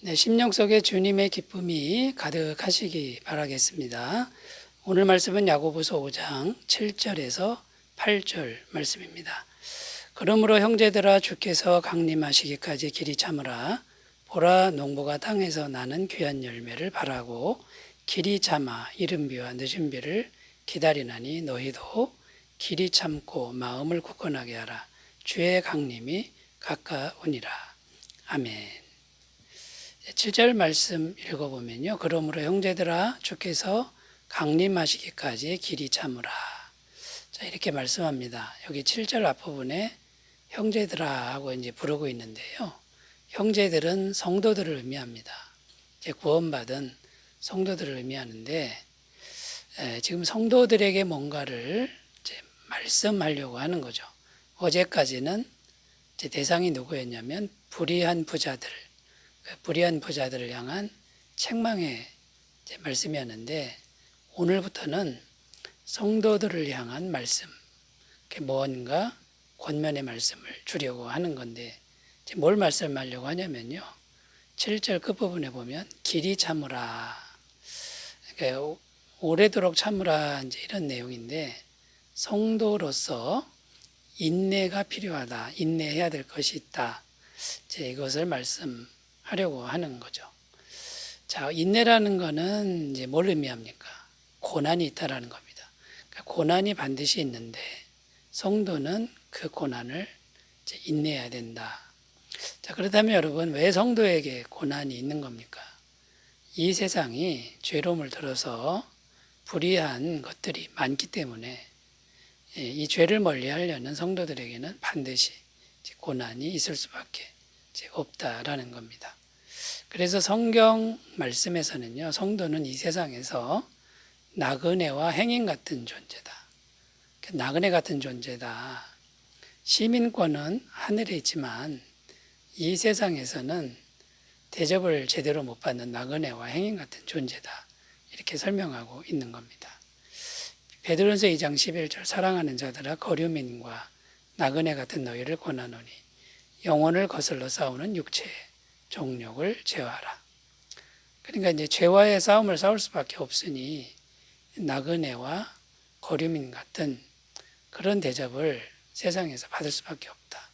네, 심령 속에 주님의 기쁨이 가득하시기 바라겠습니다. 오늘 말씀은 야고보서 5장 7절에서 8절 말씀입니다. 그러므로 형제들아 주께서 강림하시기까지 길이 참으라. 보라 농부가 땅에서 나는 귀한 열매를 바라고 길이 참아 이른 비와 늦은 비를 기다리나니 너희도 길이 참고 마음을 굳건하게 하라. 주의 강림이 가까우니라. 아멘. 7절 말씀 읽어보면요. 그러므로 형제들아 주께서 강림하시기까지 길이 참으라. 자, 이렇게 말씀합니다. 여기 7절 앞부분에 형제들아 하고 이제 부르고 있는데요. 형제들은 성도들을 의미합니다. 이제 구원받은 성도들을 의미하는데 지금 성도들에게 뭔가를 이제 말씀하려고 하는 거죠. 어제까지는 이제 대상이 누구였냐면 불의한 부자들을 향한 책망의 말씀이었는데 오늘부터는 성도들을 향한 말씀, 뭔가 권면의 말씀을 주려고 하는 건데 뭘 말씀하려고 하냐면요. 7절 끝부분에 보면 길이 참으라. 그러니까 오래도록 참으라 이제 이런 내용인데 성도로서 인내가 필요하다. 인내해야 될 것이 있다. 이제 이것을 말씀하려고 하는 거죠. 자, 인내라는 거는 이제 뭘 의미합니까? 고난이 있다라는 겁니다. 그러니까 고난이 반드시 있는데 성도는 그 고난을 이제 인내해야 된다. 자, 그렇다면 여러분 왜 성도에게 고난이 있는 겁니까? 이 세상이 죄로움을 들어서 불의한 것들이 많기 때문에 이 죄를 멀리하려는 성도들에게는 반드시 고난이 있을 수밖에 없다라는 겁니다. 그래서 성경 말씀에서는요, 성도는 이 세상에서 나그네와 행인 같은 존재다. 나그네 같은 존재다. 시민권은 하늘에 있지만 이 세상에서는 대접을 제대로 못 받는 나그네와 행인 같은 존재다. 이렇게 설명하고 있는 겁니다. 베드로전서 2장 11절 사랑하는 자들아 거류민과 나그네 같은 너희를 권하노니 영혼을 거슬러 싸우는 육체의 정욕을 제어하라. 그러니까 이제 죄와의 싸움을 싸울 수밖에 없으니 나그네와 거류민 같은 그런 대접을 세상에서 받을 수밖에 없다.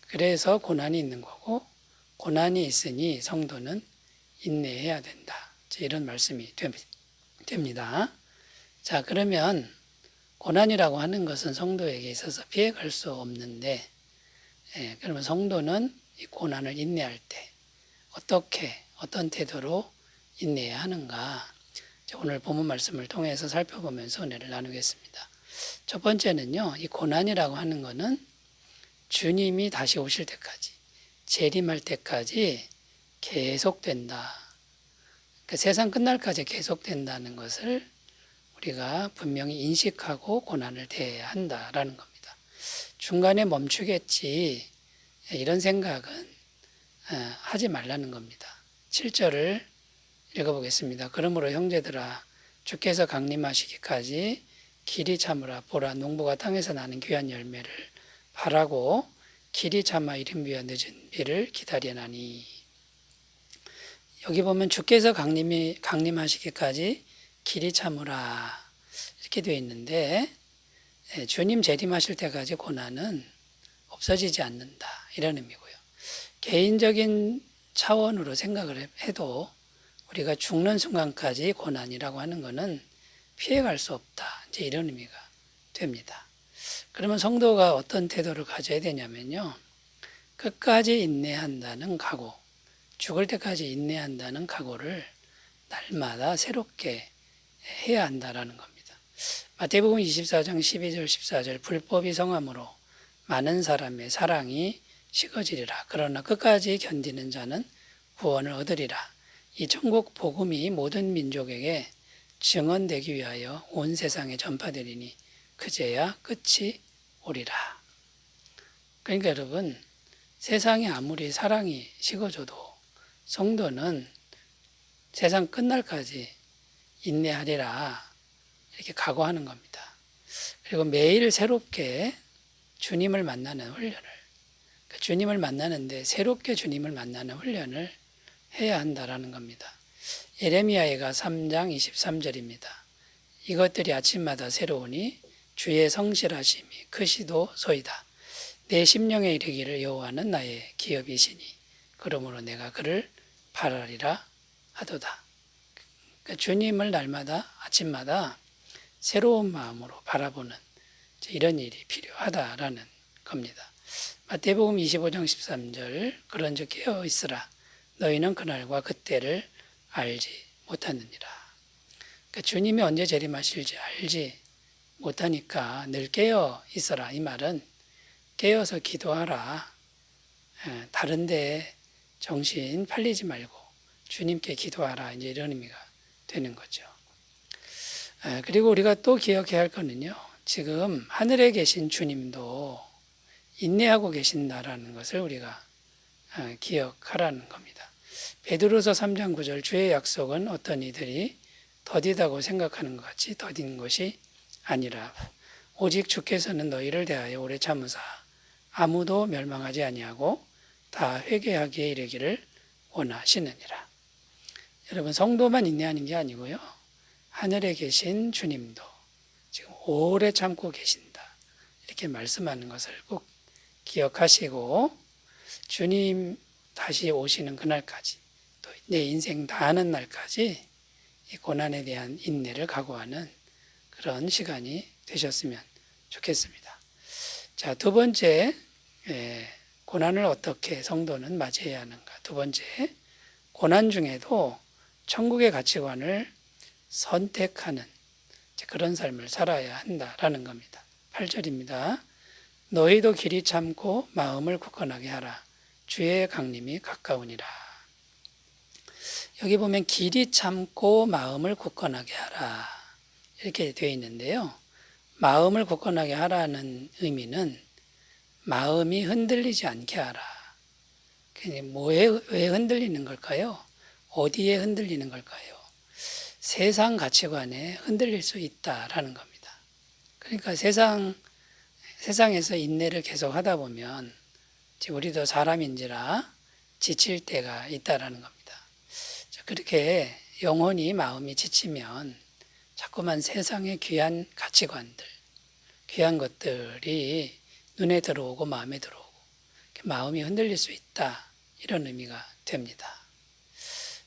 그래서 고난이 있는 거고 고난이 있으니 성도는 인내해야 된다. 이런 말씀이 됩니다. 자, 그러면 고난이라고 하는 것은 성도에게 있어서 피해갈 수 없는데 그러면 성도는 이 고난을 인내할 때 어떤 태도로 인내해야 하는가? 오늘 본문 말씀을 통해서 살펴보면서 은혜를 나누겠습니다. 첫 번째는요, 이 고난이라고 하는 것은 주님이 다시 오실 때까지, 재림할 때까지 계속된다. 그러니까 세상 끝날까지 계속된다는 것을 우리가 분명히 인식하고 고난을 대해야 한다라는 겁니다. 중간에 멈추겠지 이런 생각은 하지 말라는 겁니다. 7절을 읽어보겠습니다. 그러므로 형제들아 주께서 강림하시기까지 길이 참으라. 보라 농부가 땅에서 나는 귀한 열매를 바라고 길이 참아 이른 비와 늦은 비를 기다리나니. 여기 보면 주께서 강림하시기까지 길이 참으라 이렇게 되어 있는데 주님 재림하실 때까지 고난은 없어지지 않는다 이런 의미고요. 개인적인 차원으로 생각을 해도 우리가 죽는 순간까지 고난이라고 하는 것은 피해갈 수 없다 이제 이런 의미가 됩니다. 그러면 성도가 어떤 태도를 가져야 되냐면요. 끝까지 인내한다는 각오, 죽을 때까지 인내한다는 각오를 날마다 새롭게 해야 한다라는 겁니다. 마태복음 24장 12절 14절 불법이 성함으로 많은 사람의 사랑이 식어지리라. 그러나 끝까지 견디는 자는 구원을 얻으리라. 이 천국 복음이 모든 민족에게 증언되기 위하여 온 세상에 전파되리니 그제야 끝이 오리라. 그러니까 여러분 세상에 아무리 사랑이 식어져도 성도는 세상 끝날까지 인내하리라 이렇게 각오하는 겁니다. 그리고 매일 새롭게 주님을 만나는 훈련을 주님을 만나는데 새롭게 주님을 만나는 훈련을 해야 한다라는 겁니다. 예레미야가 3장 23절입니다. 이것들이 아침마다 새로우니 주의 성실하심이 크시도 소이다. 내 심령에 이르기를 여호와는 나의 기업이시니 그러므로 내가 그를 바라리라 하도다. 그러니까 주님을 날마다 아침마다 새로운 마음으로 바라보는 이런 일이 필요하다라는 겁니다. 마태복음 25장 13절 그런즉 깨어 있으라 너희는 그날과 그때를 알지 못하느니라. 그러니까 주님이 언제 재림하실지 알지 못하니까 늘 깨어 있어라. 이 말은 깨어서 기도하라. 다른 데 정신 팔리지 말고 주님께 기도하라. 이제 이런 의미가 되는 거죠. 그리고 우리가 또 기억해야 할 거는요. 지금 하늘에 계신 주님도 인내하고 계신다라는 것을 우리가 기억하라는 겁니다. 베드로서 3장 9절 주의 약속은 어떤 이들이 더디다고 생각하는 것 같이 더딘 것이 아니라 오직 주께서는 너희를 대하여 오래 참으사 아무도 멸망하지 아니하고 다 회개하기에 이르기를 원하시느니라. 여러분 성도만 인내하는 게 아니고요. 하늘에 계신 주님도 지금 오래 참고 계신다. 이렇게 말씀하는 것을 꼭 기억하시고 주님 다시 오시는 그날까지 또 내 인생 다하는 날까지 이 고난에 대한 인내를 각오하는 그런 시간이 되셨으면 좋겠습니다. 자, 두 번째 고난을 어떻게 성도는 맞이해야 하는가. 두 번째 고난 중에도 천국의 가치관을 선택하는 그런 삶을 살아야 한다라는 겁니다. 8절입니다. 너희도 길이 참고 마음을 굳건하게 하라. 주의 강림이 가까우니라. 여기 보면 길이 참고 마음을 굳건하게 하라. 이렇게 되어 있는데요. 마음을 굳건하게 하라는 의미는 마음이 흔들리지 않게 하라. 왜 흔들리는 걸까요? 어디에 흔들리는 걸까요? 세상 가치관에 흔들릴 수 있다라는 겁니다. 그러니까 세상에서 인내를 계속 하다 보면 우리도 사람인지라 지칠 때가 있다라는 겁니다. 그렇게 영혼이 마음이 지치면 자꾸만 세상의 귀한 가치관들, 귀한 것들이 눈에 들어오고 마음에 들어오고 마음이 흔들릴 수 있다. 이런 의미가 됩니다.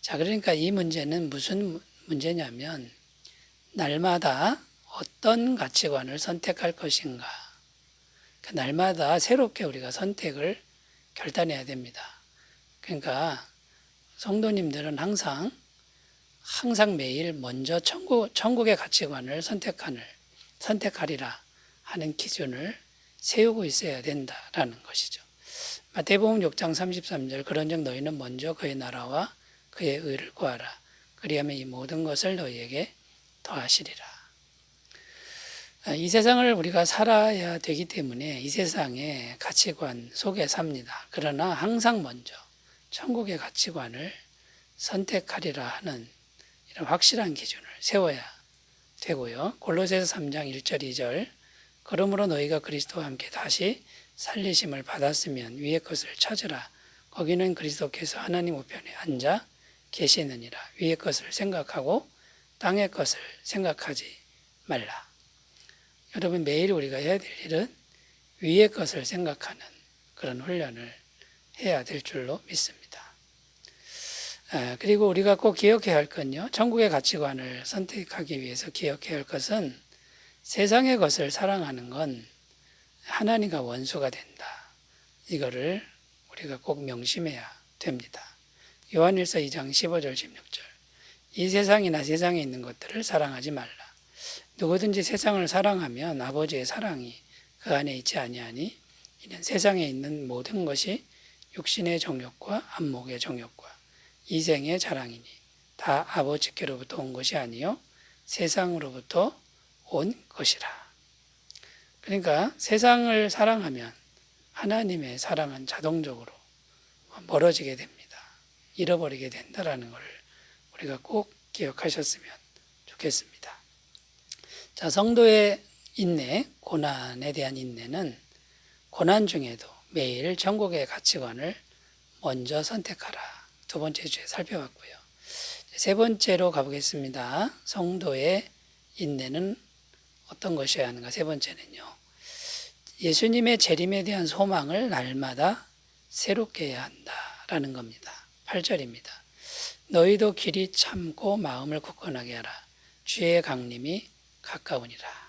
자, 그러니까 이 문제는 무슨 문제냐면 날마다 어떤 가치관을 선택할 것인가. 날마다 새롭게 우리가 선택을 결단해야 됩니다. 그러니까 성도님들은 항상 매일 먼저 천국의 가치관을 선택하리라 하는 기준을 세우고 있어야 된다라는 것이죠. 마태복음 6장 33절 그런즉 너희는 먼저 그의 나라와 그의 의를 구하라. 그리하면 이 모든 것을 너희에게 더하시리라. 이 세상을 우리가 살아야 되기 때문에 이 세상의 가치관 속에 삽니다. 그러나 항상 먼저 천국의 가치관을 선택하리라 하는 이런 확실한 기준을 세워야 되고요. 골로새서 3장 1절 2절 그러므로 너희가 그리스도와 함께 다시 살리심을 받았으면 위의 것을 찾으라. 거기는 그리스도께서 하나님 우편에 앉아 계시느니라. 위의 것을 생각하고 땅의 것을 생각하지 말라. 여러분 매일 우리가 해야 될 일은 위의 것을 생각하는 그런 훈련을 해야 될 줄로 믿습니다. 그리고 우리가 꼭 기억해야 할 건요. 천국의 가치관을 선택하기 위해서 기억해야 할 것은 세상의 것을 사랑하는 건 하나님과 원수가 된다. 이거를 우리가 꼭 명심해야 됩니다. 요한일서 2장 15절 16절 이 세상이나 세상에 있는 것들을 사랑하지 말라. 누구든지 세상을 사랑하면 아버지의 사랑이 그 안에 있지 아니하니 이는 세상에 있는 모든 것이 육신의 정욕과 안목의 정욕과 이생의 자랑이니 다 아버지께로부터 온 것이 아니요 세상으로부터 온 것이라. 그러니까 세상을 사랑하면 하나님의 사랑은 자동적으로 멀어지게 됩니다. 잃어버리게 된다라는 것을 우리가 꼭 기억하셨으면 좋겠습니다. 자, 성도의 인내, 고난에 대한 인내는 고난 중에도 매일 천국의 가치관을 먼저 선택하라. 두 번째 주에 살펴봤고요. 세 번째로 가보겠습니다. 성도의 인내는 어떤 것이어야 하는가? 세 번째는요. 예수님의 재림에 대한 소망을 날마다 새롭게 해야 한다라는 겁니다. 8절입니다. 너희도 길이 참고 마음을 굳건하게 하라. 주의 강림이 가까우니라.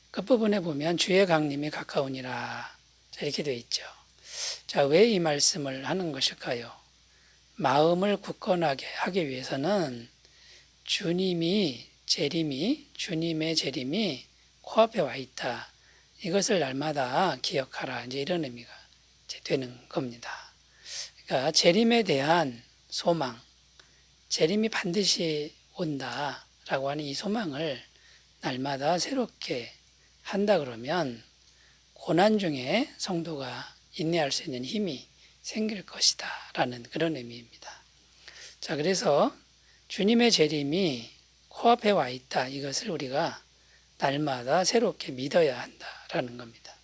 끝부분에 보면 주의 강림이 가까우니라 이렇게 되어 있죠. 자, 왜 이 말씀을 하는 것일까요? 마음을 굳건하게 하기 위해서는 주님의 재림이 코앞에 와 있다. 이것을 날마다 기억하라. 이제 이런 의미가 이제 되는 겁니다. 그러니까 재림에 대한 소망, 재림이 반드시 온다라고 하는 이 소망을 날마다 새롭게 한다 그러면 고난 중에 성도가 인내할 수 있는 힘이 생길 것이다 라는 그런 의미입니다. 자, 그래서 주님의 재림이 코앞에 와 있다. 이것을 우리가 날마다 새롭게 믿어야 한다라는 겁니다.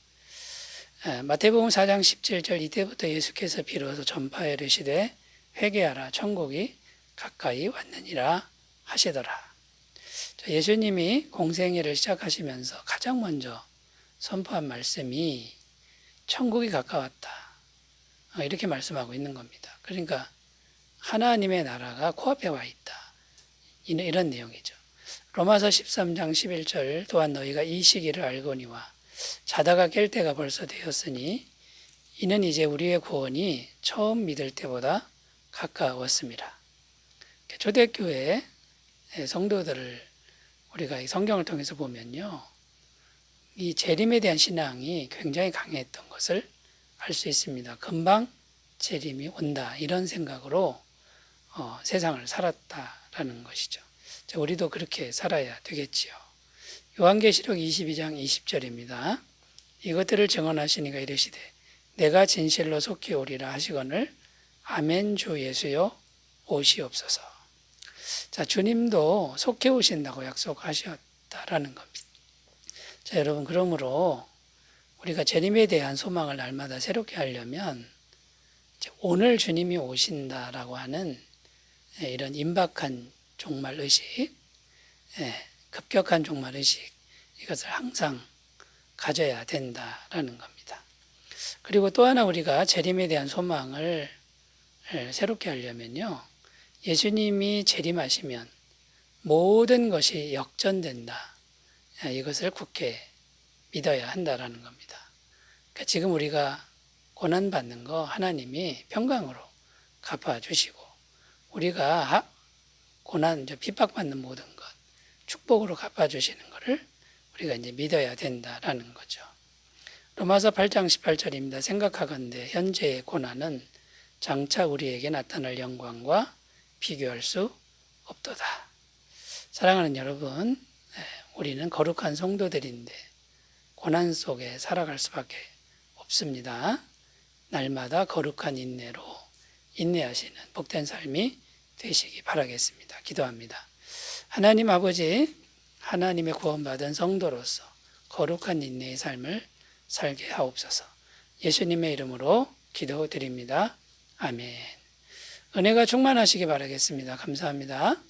마태복음 4장 17절 이때부터 예수께서 비로소 전파에 이르시되 회개하라 천국이 가까이 왔느니라 하시더라. 예수님이 공생애를 시작하시면서 가장 먼저 선포한 말씀이 천국이 가까웠다. 이렇게 말씀하고 있는 겁니다. 그러니까 하나님의 나라가 코앞에 와 있다. 이런 내용이죠. 로마서 13장 11절 또한 너희가 이 시기를 알거니와 자다가 깰 때가 벌써 되었으니 이는 이제 우리의 구원이 처음 믿을 때보다 가까웠습니다. 초대교회 성도들을 우리가 이 성경을 통해서 보면요. 이 재림에 대한 신앙이 굉장히 강했던 것을 알 수 있습니다. 금방 재림이 온다 이런 생각으로 세상을 살았다라는 것이죠. 자, 우리도 그렇게 살아야 되겠지요. 요한계시록 22장 20절입니다. 이것들을 증언하시니가 이르시되 내가 진실로 속히 오리라 하시거늘 아멘 주 예수여 오시옵소서. 자, 주님도 속히 오신다고 약속하셨다라는 겁니다. 자, 여러분, 그러므로 우리가 재림에 대한 소망을 날마다 새롭게 하려면 오늘 주님이 오신다라고 하는 이런 임박한 종말의식, 급격한 종말의식, 이것을 항상 가져야 된다라는 겁니다. 그리고 또 하나 우리가 재림에 대한 소망을 새롭게 하려면요. 예수님이 재림하시면 모든 것이 역전된다. 이것을 굳게 믿어야 한다라는 겁니다. 그러니까 지금 우리가 고난받는 거 하나님이 평강으로 갚아주시고 우리가 고난, 핍박받는 모든 것 축복으로 갚아주시는 것을 우리가 이제 믿어야 된다라는 거죠. 로마서 8장 18절입니다. 생각하건대 현재의 고난은 장차 우리에게 나타날 영광과 비교할 수 없도다. 사랑하는 여러분, 우리는 거룩한 성도들인데 고난 속에 살아갈 수밖에 없습니다. 날마다 거룩한 인내로 인내하시는 복된 삶이 되시기 바라겠습니다. 기도합니다. 하나님 아버지, 하나님의 구원받은 성도로서 거룩한 인내의 삶을 살게 하옵소서. 예수님의 이름으로 기도드립니다. 아멘. 은혜가 충만하시기 바라겠습니다. 감사합니다.